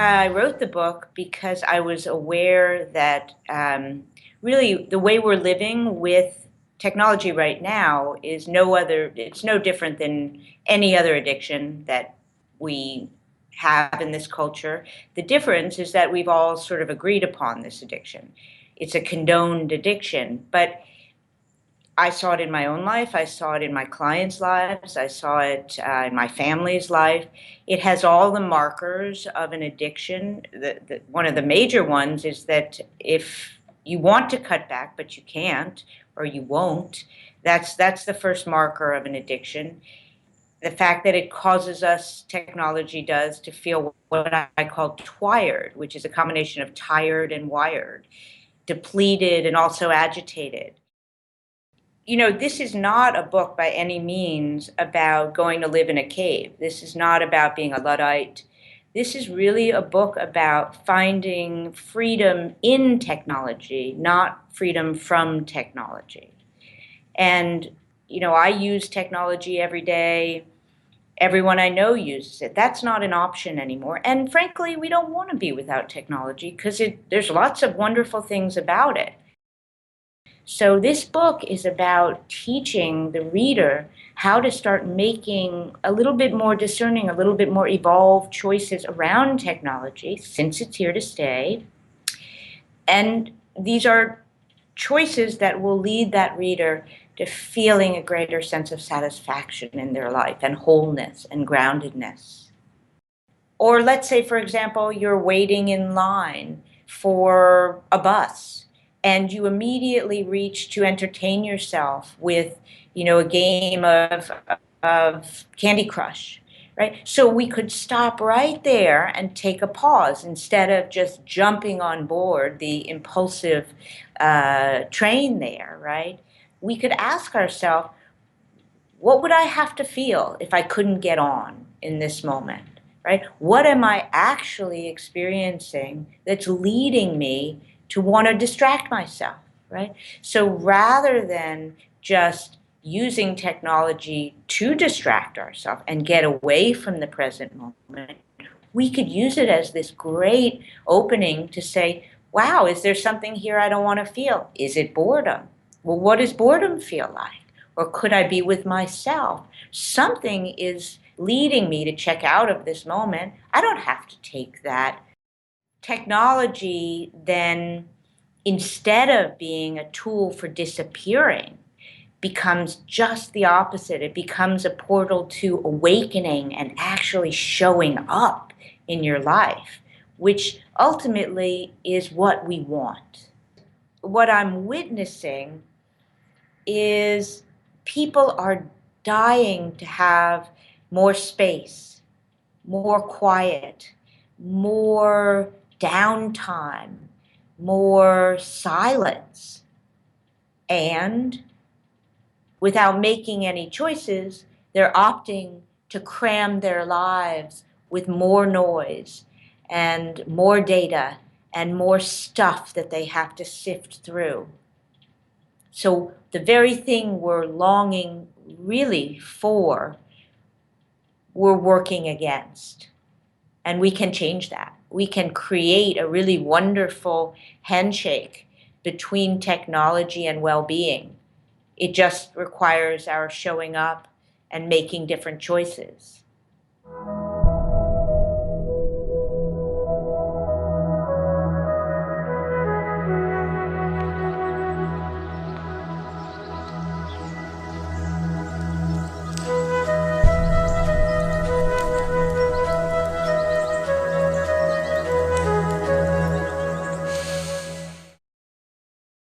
I wrote the book because I was aware that really the way we're living with technology right now is it's no different than any other addiction that we have in this culture. The difference is that we've all sort of agreed upon this addiction. It's a condoned addiction, but I saw it in my own life. I saw it in my clients' lives. I saw it in my family's life. It has all the markers of an addiction. One of the major ones is that if you want to cut back, but you can't or you won't, that's the first marker of an addiction. The fact that it causes us, technology does, to feel what I call twired, which is a combination of tired and wired, depleted and also agitated. This is not a book by any means about going to live in a cave. This is not about being a Luddite. This is really a book about finding freedom in technology, not freedom from technology. And, I use technology every day. Everyone I know uses it. That's not an option anymore. And frankly, we don't want to be without technology because there's lots of wonderful things about it. So this book is about teaching the reader how to start making a little bit more discerning, a little bit more evolved choices around technology, since it's here to stay. And these are choices that will lead that reader to feeling a greater sense of satisfaction in their life and wholeness and groundedness. Or let's say, for example, you're waiting in line for a bus and you immediately reach to entertain yourself with, a game of Candy Crush, right? So we could stop right there and take a pause instead of just jumping on board the impulsive train there, right? We could ask ourselves, what would I have to feel if I couldn't get on in this moment? Right? What am I actually experiencing that's leading me to want to distract myself, right? So rather than just using technology to distract ourselves and get away from the present moment, we could use it as this great opening to say, wow, is there something here I don't want to feel? Is it boredom? Well, what does boredom feel like? Or could I be with myself? Something is leading me to check out of this moment. I don't have to take that. Technology then, instead of being a tool for disappearing, becomes just the opposite. It becomes a portal to awakening and actually showing up in your life, which ultimately is what we want. What I'm witnessing is people are dying to have more space, more quiet, more downtime, more silence. And without making any choices, they're opting to cram their lives with more noise and more data and more stuff that they have to sift through. So the very thing we're longing really for, we're working against. And we can change that. We can create a really wonderful handshake between technology and well-being. It just requires our showing up and making different choices.